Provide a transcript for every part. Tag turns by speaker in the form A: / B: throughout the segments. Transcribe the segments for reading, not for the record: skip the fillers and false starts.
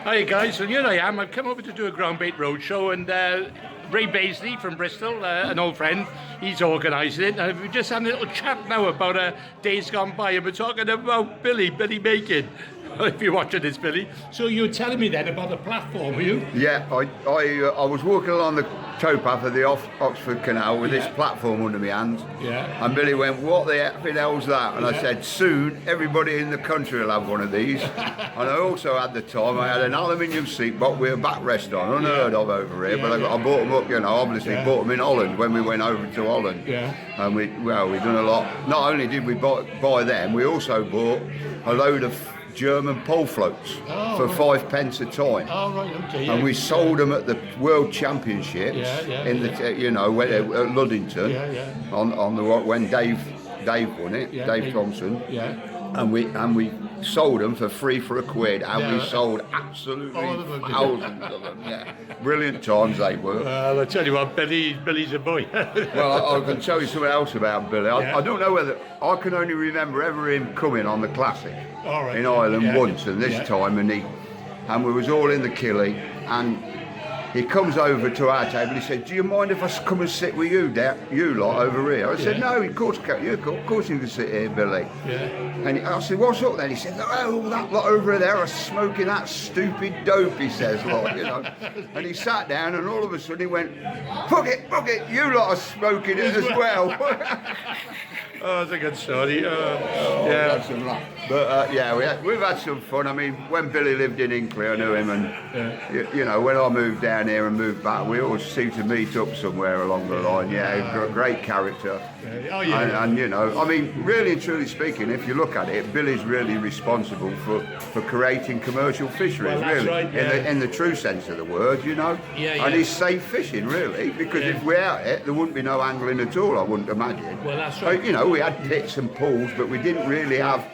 A: Hi guys, well here I am. I've come over to do a Groundbait roadshow, and Ray Bazeley from Bristol, an old friend, he's organising it. And we just had a little chat now about days gone by, and we're talking about Billy Macon. If you're watching this, Billy. So you were telling me then about the platform, were you?
B: Yeah, I was walking along the towpath of the Oxford Canal with this platform under my hand.
A: Yeah.
B: And Billy went, "What the effing hell's that?" And I said, "Soon everybody in the country will have one of these." And I also had I had an aluminium seat box with a backrest on, unheard of over here. But I bought them up, obviously bought them in Holland when we went over to Holland.
A: Yeah.
B: And we've done a lot. Not only did we buy them, we also bought a load of German pole floats for 5 pence a time.
A: Oh right, okay. Yeah.
B: And we sold them at the World Championships at Luddington. On the when Dave won it, Dave Thompson.
A: Yeah.
B: And we sold them for free for a quid, and we sold absolutely thousands of them. Yeah, brilliant times they were.
A: Well, I tell you what, Billy's a boy.
B: Well, I can tell you something else about Billy. I don't know whether I can only remember ever him coming on the Classic in Ireland once, and this time, and we was all in the killie, and he comes over to our table. He said, "Do you mind if I come and sit with you lot over here?" I said, "No, of course you can sit here, Billy."
A: Yeah.
B: And I said, "What's up then?" He said, "Oh, that lot over there are smoking that stupid dope," he says, And he sat down, and all of a sudden he went, Fuck it, you lot are smoking it as well."
A: Oh, that's a good story.
B: But we've had some fun. I mean, when Billy lived in Inkley, I knew him, and when I moved down here and moved back, we always seemed to meet up somewhere along the line. Great character.
A: Oh yeah.
B: And I mean, really and truly speaking, if you look at it, Billy's really responsible for creating commercial fisheries,
A: well, right,
B: in the true sense of the word, And he's safe fishing, really, because if we're out it, there wouldn't be no angling at all, I wouldn't imagine.
A: Well, that's right.
B: We had pits and pools, but we didn't really have,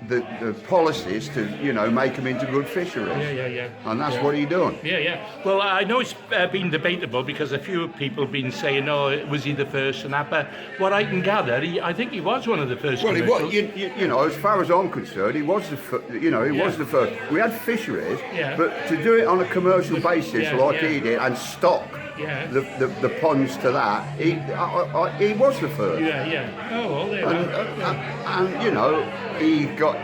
B: the policies to, make them into good fisheries.
A: Yeah.
B: And that's what he done.
A: Yeah. Well, I know it's been debatable because a few people have been saying, "Oh, was he the first?" and that. But what I can gather, I think he was one of the first.
B: Well, he was. As far as I'm concerned, he was was the first. We had fisheries, but to do it on a commercial basis like he did and stock the ponds to that, he was the first.
A: Yeah. Oh, well, there you go.
B: And he got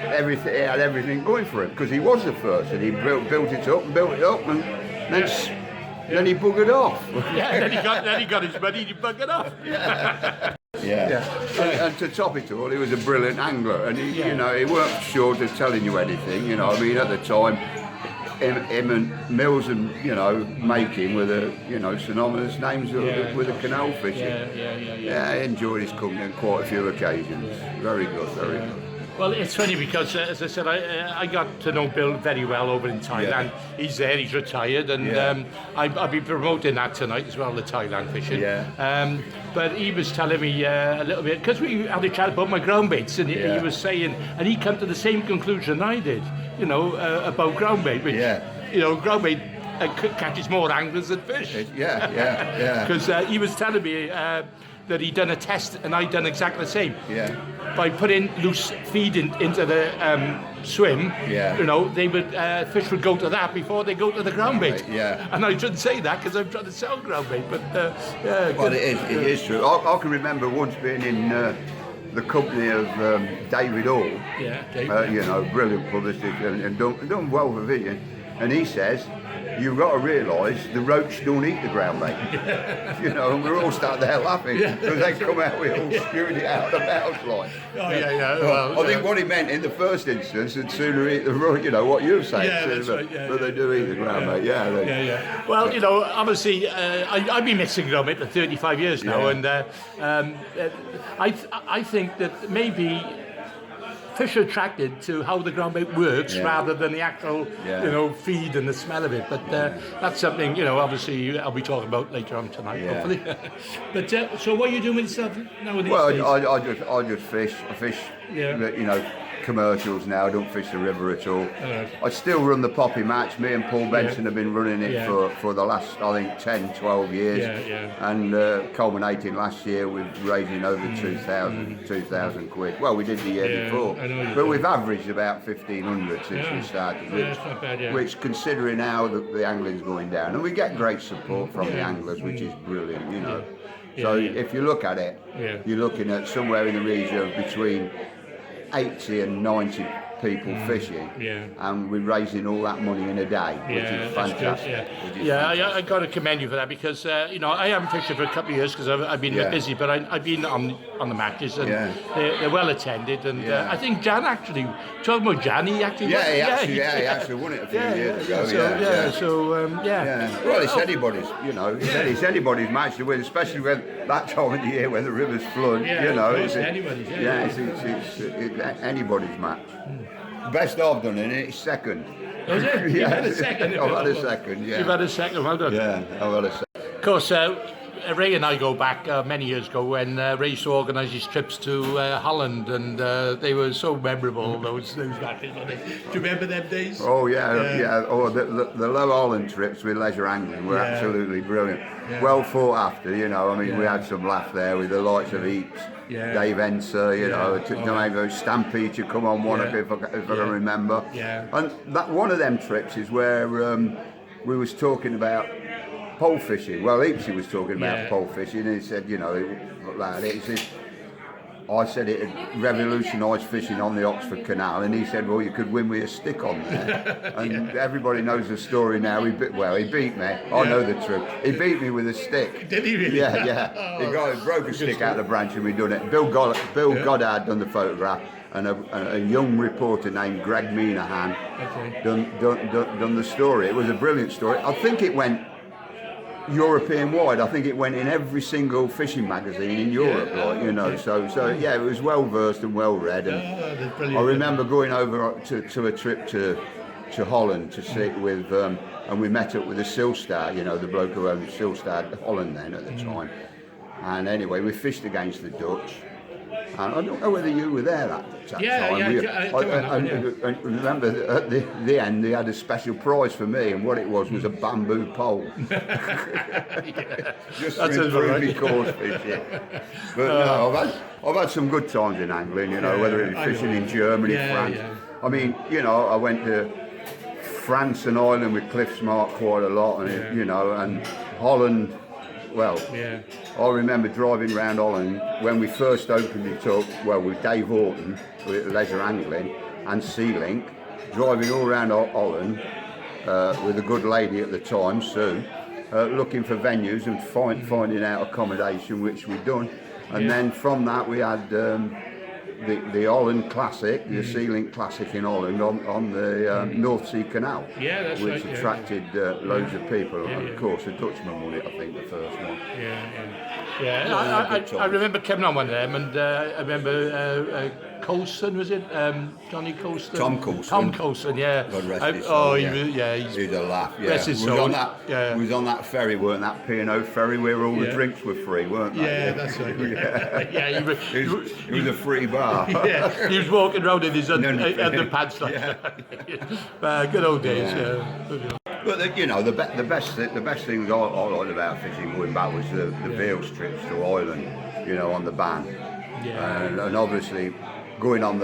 B: everything. He had everything going for him because he was the first, and he built it up, and then he buggered off.
A: Then he got his money and he buggered off.
B: And to top it all, he was a brilliant angler, and he weren't short of telling you anything. I mean, at the time, him and Mills and Making were the synonymous names with the canal fishing. Yeah, I enjoyed his company on quite a few occasions. Very good, very good.
A: Well, it's funny because, as I said, I got to know Bill very well over in Thailand. He's there, he's retired, and I'll be promoting that tonight as well, the Thailand fishing. But he was telling me a little bit, because we had a chat about my groundbaits, and he was saying, and he came to the same conclusion I did, about groundbait, which, groundbait catches more anglers than fish. Because he was telling me that he'd done a test, and I'd done exactly the same. By putting loose feed into the swim, they would fish would go to that before they go to the groundbait. And I shouldn't say that because I'm trying to sell groundbait, but
B: well, it is true. I can remember once being in the company of David Hall. Brilliant publicist and done well for vision, and he says, "You've got to realise the roach don't eat the groundbait." And we're all starting there laughing because they come out with all spewing it out of the mouth like. Well, I think what he meant in the first instance, would sooner eat the roach, what you're saying, but they do eat the groundbait.
A: Well, obviously, I've been mixing groundbait for 35 years now, and I think that maybe fish are attracted to how the groundbait works rather than the actual, feed and the smell of it. But that's something, obviously I'll be talking about later on tonight, hopefully. But so what are you doing with yourself nowadays?
B: Well, I just fish. I fish, commercials now. I don't fish the river at all. I still run the poppy match. Me and Paul Benson have been running it for the last, I think, 10, 12 years. And culminating last year with raising over 2,000 quid. Well, we did the year before. But we've averaged about 1,500 since we started, which considering how the angling's going down. And we get great support from the anglers, which is brilliant, you know. So if you look at it, you're looking at somewhere in the region of between 80 and 90 people fishing, and we're raising all that money in a day, which is fantastic.
A: I got to commend you for that, because you know, I haven't fished for a couple of years because I've been a bit busy, but I've been on the matches, and they're well attended, and I think Jan actually, talking about Jan, he actually
B: he actually won it a few years ago. Well, it's anybody's, you know, it's anybody's match to win, especially when that time of the year when the rivers flood. You know, it's anybody's. It's anybody's match. Best I've done in it is second.
A: Was it? You've had a second?
B: I've had a second,
A: You've had a second, well done.
B: Yeah, I've had a second.
A: Of course, Ray and I go back many years ago when Ray used to organise his trips to Holland, and they were so memorable, those matches. Do you remember them days?
B: Oh, yeah. Oh, the Low Holland trips with leisure angling were absolutely brilliant. Well thought after, you know. I mean, we had some laugh there with the likes of Eaps. Dave Enser, you know, Stampede to come on one if I can remember. And that one of them trips is where we was talking about pole fishing. Well, Eapsy was talking about pole fishing, and he said, you know, I said it had revolutionised fishing on the Oxford Canal, and he said, well, you could win with a stick on there. And everybody knows the story now. He beat me. I know the truth. He beat me with a stick.
A: Did he really?
B: Yeah. He broke a stick out of the branch, and we done it. Bill Goddard done the photograph, and a young reporter named Greg Minahan done the story. It was a brilliant story. I think it went European wide. I think it went in every single fishing magazine in Europe, you know. So it was well versed and well read. And I remember going over to a trip to Holland to sit with, and we met up with the Silstar, you know, the bloke who owned Silstar Holland then at the time. And anyway, we fished against the Dutch. And I don't know whether you were there that time. I remember at the end they had a special prize for me, and what it was a bamboo pole. Just to improve my course fishing. But no, I've had some good times in angling, you know, whether it's fishing in Germany, France. I mean, you know, I went to France and Ireland with Cliff Smart quite a lot, and you know, and Holland. Well, I remember driving around Holland when we first opened it up, with Dave Horton, with leisure angling, and Sea-Link, driving all around Holland with a good lady at the time, Sue, looking for venues and finding out accommodation, which we'd done. And then from that we had the Holland Classic, the Sea-Link Classic in Holland on the North Sea Canal, which attracted loads of people. And of course, a Dutchman won it, I think, the first one.
A: I remember coming on one of them, and I remember Colson, was it? Johnny Colston?
B: Tom Colston.
A: Tom Colston,
B: God rest his soul. He was a laugh. We was on that ferry, weren't that P&O ferry where all the drinks were free, weren't they?
A: Yeah, that's right.
B: It was a free bar.
A: He was walking around in his underpants. Good old days.
B: But you know, the best things I liked about fishing going back was the Vales trips to Ireland, you know, on the ban. And obviously going on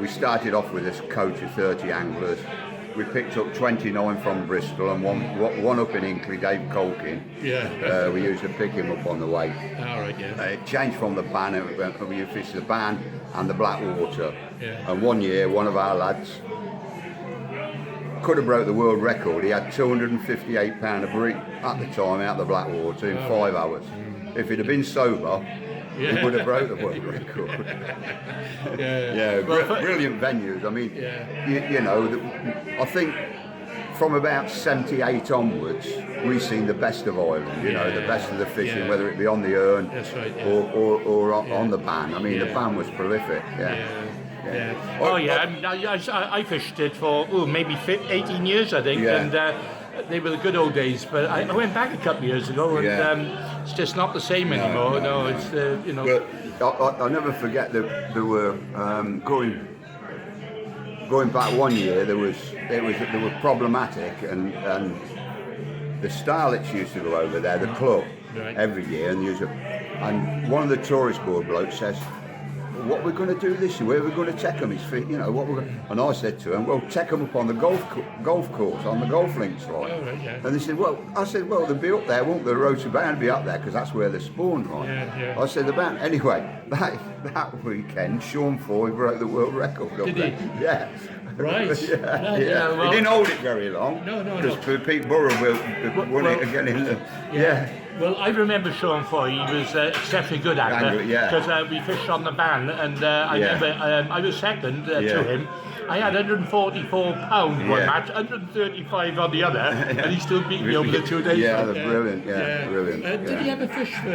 B: we started off with this coach of 30 anglers. We picked up 29 from Bristol and one up in Inkley, Dave Colkin. We used to pick him up on the way. It changed from the ban, we used to fish the ban and the Blackwater. And one year, one of our lads could have broke the world record. He had 258 pound of break at the time out the Blackwater in 5 hours. If he'd have been sober, he would have broke the world record. Brilliant venues. I mean, you know, I think from about 78 onwards, we've seen the best of Ireland. You know, the best of the fishing, whether it be on the Erne or on the ban. I mean, the ban was prolific.
A: I fished it for maybe 18 years, I think, and they were the good old days. But I went back a couple of years ago, and it's just not the same anymore. No, it's you know.
B: But I'll never forget that there were going going back one year, they were problematic, and the Starlets used to go over there, the club, every year, and one of the tourist board blokes says, what we're going to do this year, where are we going to take them? And I said to him, well, take them up on the golf course, on the golf links, like. And they said, well, they'll be up there, won't they? The roads are bound to be up there, because that's where they're spawned, right? I said, anyway, that weekend, Sean Foy broke the world record up
A: Did
B: there.
A: he?
B: Yeah.
A: Right.
B: Well, he didn't hold it very long.
A: No.
B: Because Pete Burrow won it again in the...
A: Well, I remember Sean Foy. He was exceptionally good actor. Because we fished on the ban, and I remember I was second to him. I had 144 pounds one match, 135 on the other, and he still beat me over the 2 days.
B: Yeah, they're brilliant. Brilliant.
A: Did he ever fish for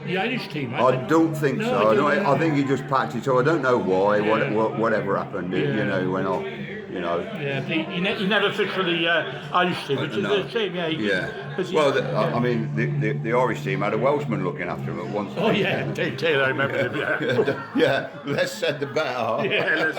A: the Irish team?
B: I don't think so. I think he just packed it. So I don't know why. Whatever happened, he went off.
A: Yeah, he never fished for the Irish team, which is a shame.
B: I mean, the Irish team had a Welshman looking after him at one time.
A: Oh yeah, Dave Taylor, I remember him.
B: Yeah, less said the better.
A: Yeah,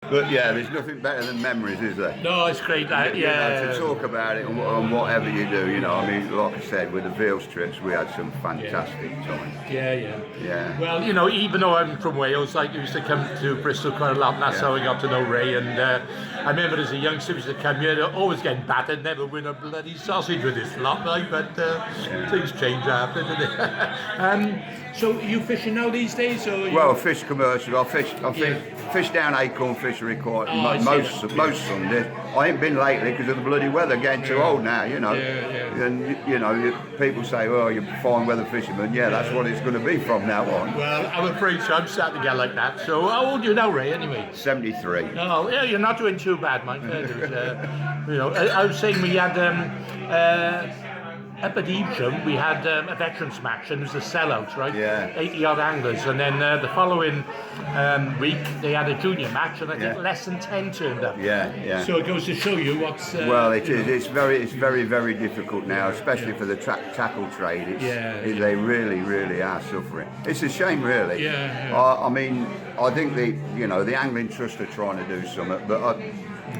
B: But there's nothing better than memories, is there?
A: No, it's great.
B: To talk about it and whatever you do, I mean, like I said, with the Veals trips, we had some fantastic times. Yeah. Well,
A: even though I'm from Wales, I used to come to Bristol quite a lot, and that's how I got to know Ray. And I remember as a youngster, we used to come here, always getting battered, never win a bloody sausage with this lot, right? But things change after, didn't they? So are you fishing now these days? Or
B: well, fish commercial. I fish down Acorn Fishery quite most Sundays. I ain't been lately because of the bloody weather, getting too old now, And people say, "Oh, you're a fine weather fisherman." Yeah, that's what it's going to be from now on.
A: Well, I'm afraid so. I'm starting to get like that. So how old are you now, Ray? Anyway.
B: 73.
A: Oh, yeah, you're not doing too bad, Mike. I was saying we had. Up at Evesham, we had a veterans match, and it was a sellout, right? 80-odd anglers, and then the following week they had a junior match, and I think less than 10 turned up. So it goes to show you what's.
B: Well, it is. It's very, very difficult now, especially for the tackle trade. They really are suffering. It's a shame, really. I mean, I think the Angling Trust are trying to do something, but.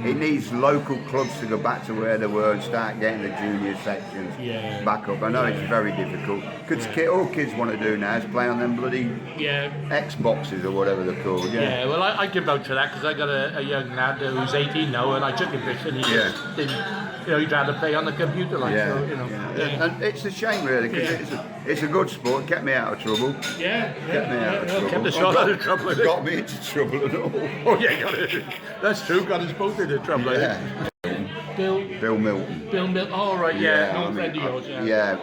B: It needs local clubs to go back to where they were and start getting the junior sections back up. I know it's very difficult. Because all kids want to do now is play on them bloody Xboxes or whatever they're called.
A: Well, I give vouch for that because I got a young lad who's 18 now, and I took him fishing. He just didn't, he'd rather play on the computer, like
B: And it's a shame, really, because it's a good sport. Kept me out of trouble.
A: Kept me out of trouble. Kept us all out of trouble.
B: Got me into trouble and all.
A: Oh yeah, that's true. Got us both into trouble. Bill
B: Milton.
A: Oh right, no friend of yours.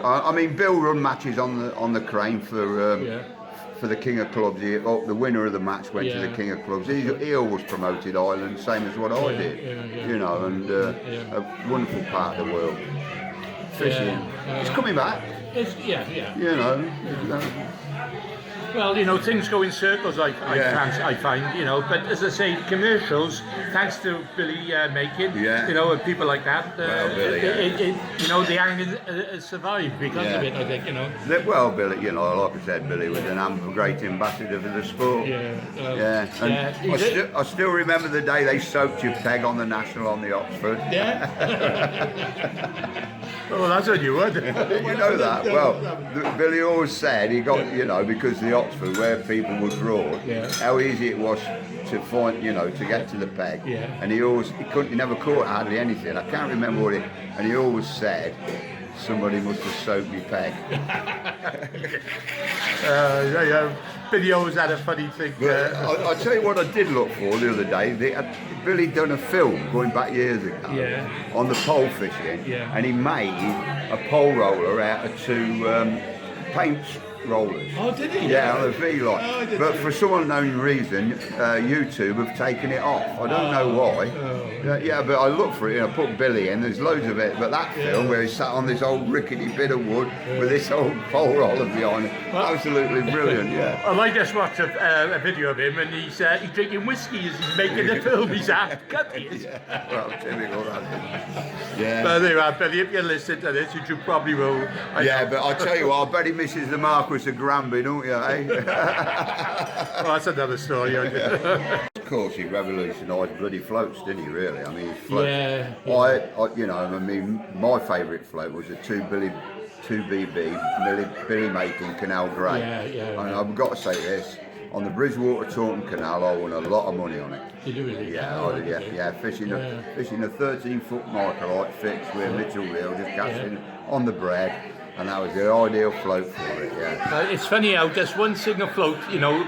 B: I mean, Bill run matches on the Crane for the King of Clubs. The winner of the match went to the King of Clubs. He always promoted Ireland, same as what I did. And a wonderful part of the world. Fishing. It's coming back.
A: Well, things go in circles, I find, but as I say, commercials, thanks to Billy making, and people like that, the angling has survived because of it, I think,
B: Well, Billy, like I said, Billy was a great ambassador for the sport. I still remember the day they soaked your peg on the National on the Oxford.
A: Well, that's what you would.
B: You know that. Well, Billy always said he got, because the Oxford, where people would draw, how easy it was to find, to get to the peg. And he never caught hardly anything. I can't remember what and he always said, somebody must have soaked me peg.
A: Billy always had a funny thing.
B: I'll tell you what I did look for the other day. Billy done a film going back years ago on the pole fishing, and he made a pole roller out of two paint rollers.
A: Oh, did he?
B: Yeah, on the V-line. But for some unknown reason, YouTube have taken it off. I don't know why. But I looked for it and I put Billy in. There's loads of it. But that film where he sat on this old rickety bit of wood with this old pole roller behind it, absolutely brilliant.
A: Well, I just watched a video of him, and he's drinking whiskey as he's making the film. He's half cut.
B: Well, typical.
A: But there you are, Billy. If you listen to this, which you probably will.
B: But I tell you what, I bet he misses the Marquis of Groundbait, don't you,
A: Well, that's another story.
B: course, he revolutionised bloody floats, didn't he? Really, I mean, his floats.
A: Yeah.
B: I mean, my favourite float was a 2BB Billy making Canal Grey. And I've got to say this. On the Bridgewater Taunton Canal, I won a lot of money on it.
A: Did you really?
B: Yeah, fishing a 13-foot microlite fix with Mitchell reel, just casting on the bread, and that was the ideal float for it.
A: It's funny how just one single float,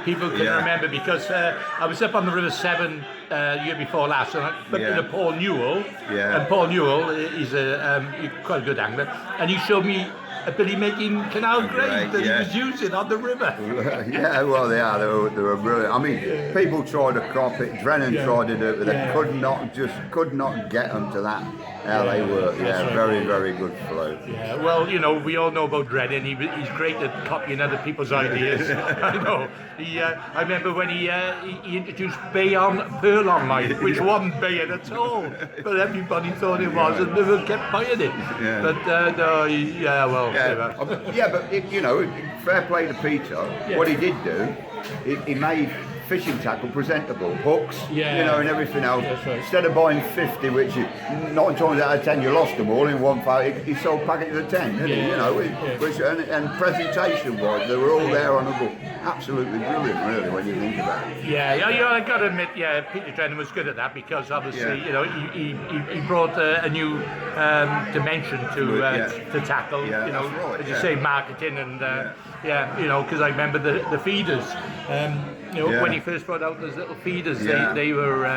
A: people can remember, because I was up on the River Severn year before last, and I bumped into Paul Newell. And Paul Newell is quite a good angler, and he showed me a Billy making Canal Grey that he was using on the river.
B: Well, they were brilliant. I mean, people tried to crop it. Drennan tried to do it, but they could not get them to that. How they were. Very good float.
A: Yeah, well, we all know about Drennan. He's great at copying other people's ideas. I know. I remember when he introduced bay on pearl on line, which wasn't baying at all, but everybody thought it was, and never kept buying it. But
B: but fair play to Peter. What he did do, he made fishing tackle presentable, hooks, and everything else. Instead of buying 50, which 9 times out of 10 you lost them all in one fight, he sold packets of 10, didn't he? Which and presentation-wise, they were all there on a book. Absolutely brilliant, really, when you think about it.
A: I got to admit, Peter Drennan was good at that, because obviously, he brought a new dimension to tackle. As you say, marketing and because I remember the feeders. When he first brought out those little feeders, they were,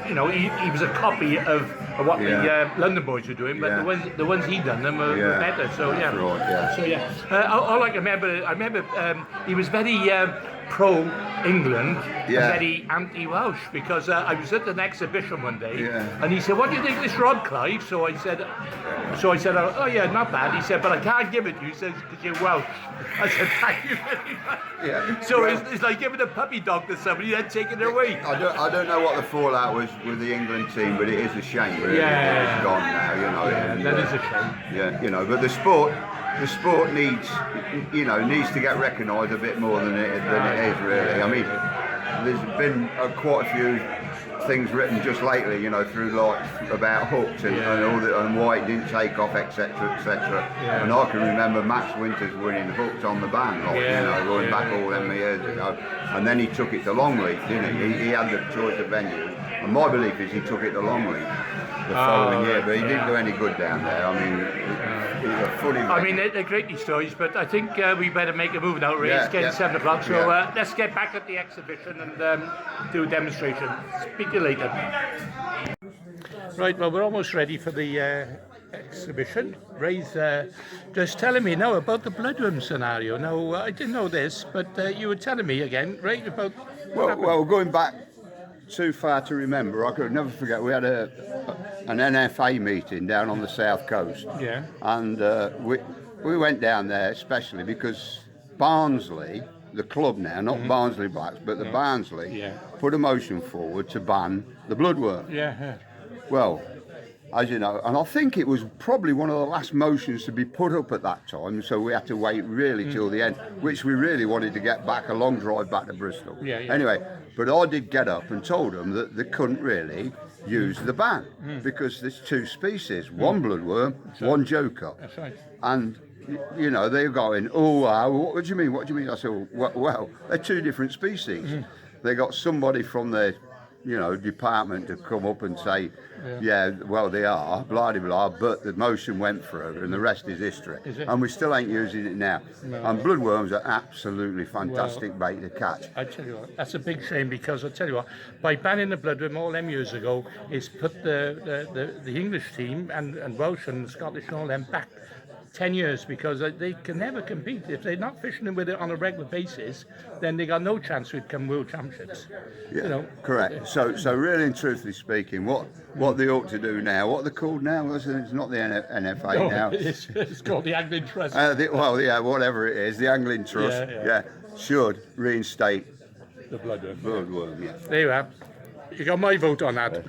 A: he was a copy of what the London boys were doing, but the ones he done them were better. So all I remember he was very pro-England and very anti-Welsh, because I was at an exhibition one day, and he said, "What do you think of this rod, Clive?" So I said, "Oh yeah, not bad." He said, "But I can't give it to you," he says, "because you're Welsh." I said, "Thank you very much." So it's like giving a puppy dog to somebody and then taking it away.
B: I don't know what the fallout was with the England team, but it is a shame, really. It's gone now,
A: that is a shame.
B: But the sport needs to get recognised a bit more than it is, really. I mean, there's been quite a few things written just lately, through about hooks and all that, and why it didn't take off, etc. And I can remember Max Winters winning hooks on the band, going back all them years ago. And then he took it to Longleat, didn't he? He had the choice of venues, and my belief is he took it to Longleat the following year, but he didn't do any good down there. I mean,
A: they're great, these stories, but I think we better make a move now, Ray. It's getting 7 o'clock, so let's get back at the exhibition and do a demonstration. Speak to you later. Right, well, we're almost ready for the exhibition. Ray's just telling me now about the Bloodworm scenario. Now, I didn't know this, but you were telling me again, Ray, about...
B: Well, going back too far to remember, I could never forget, we had an NFA meeting down on the south coast, and we went down there especially because Barnsley, the club now, not Barnsley Blacks, but the Barnsley, put a motion forward to ban the Bloodworm. Well, as you know, and I think it was probably one of the last motions to be put up at that time, so we had to wait really till the end, which we really wanted to get back, a long drive back to Bristol. Anyway, but I did get up and told them that they couldn't really use the ban because there's 2 species, one bloodworm, one joker.
A: That's right.
B: And they're going, what do you mean? What do you mean? I said, well, they're 2 different species. They got somebody from their department to come up and say, they are, blah, blah, blah, but the motion went through and the rest is history. And we still ain't using it now. No. And bloodworms are absolutely fantastic bait to catch.
A: I tell you what, that's a big shame, because I tell you what, by banning the bloodworm all them years ago, it's put the English team and Welsh and Scottish and all them back 10 years, because they can never compete. If they're not fishing with it on a regular basis, then they got no chance to become world championships.
B: Correct. So really and truthfully speaking, what they ought to do now, what they're called now, it's not the NFA now.
A: It's called the Angling Trust.
B: Whatever it is, the Angling Trust, should reinstate
A: the bloodworm.
B: There
A: you are. You got my vote on that.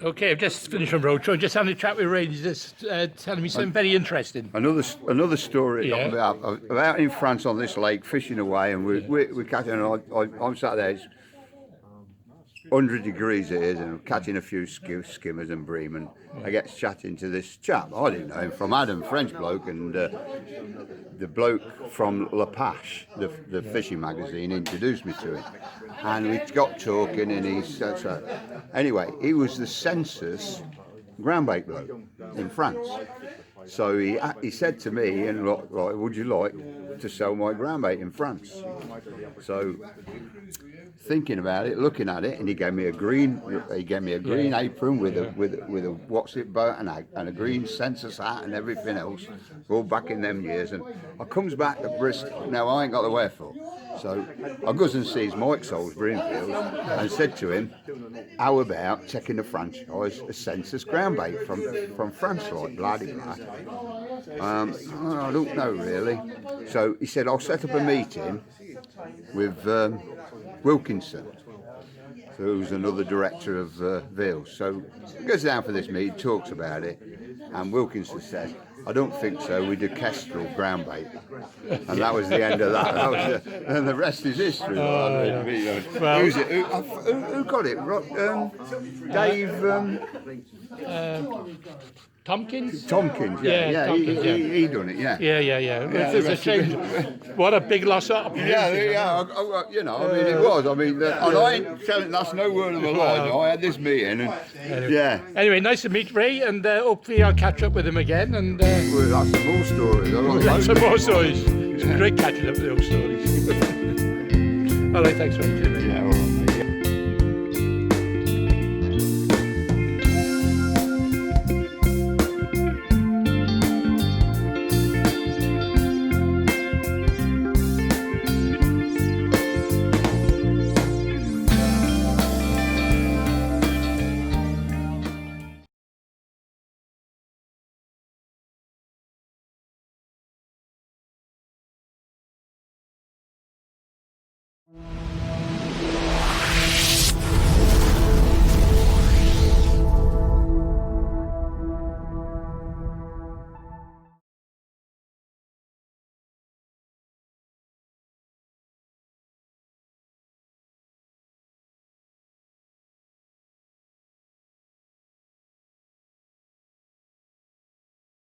A: Okay, I've just finished from roadshow. Just having a chat with Ray. He's just telling me something very interesting.
B: Another story about in France on this lake fishing away, and we're catching. I'm sat there. It's 100 degrees it is, and I'm catching a few skimmers and bream, and I get chatting to this chap. I didn't know him from Adam, French bloke, and the bloke from La Pêche, the fishing magazine, introduced me to him, and we got talking, and he said, anyway, he was the census groundbait bloke in France. So he said to me, and like, would you like to sell my groundbait in France? So thinking about it, looking at it, and he gave me a green apron with a what's it boat and a green census hat and everything else, all back in them years. And I comes back to Bristol. Now I ain't got the wherefore, so I goes and sees Mike Salisbury and said to him, how about taking a franchise, a census groundbait from France, like bloody blah. I don't know really. So he said, I'll set up a meeting with Wilkinson, who's another director of Veals. So he goes down for this meeting, talks about it, and Wilkinson says, I don't think so, we do kestrel groundbait. And that was the end of that. And the rest is history.
A: Well,
B: who's it? Who got it? Dave...
A: Tompkins,
B: yeah. Tompkins, he done it, yeah.
A: Yeah. It's a shame. What a big loss up.
B: Yeah. You know, I mean, it was. I mean, and I ain't telling. That's no word of a lie. I had this meeting, and
A: Anyway, nice to meet Ray, and hopefully I'll catch up with him again. And
B: well, that's some more stories.
A: That's some more stories. It's great catching up with those stories. All right, thanks, Ray.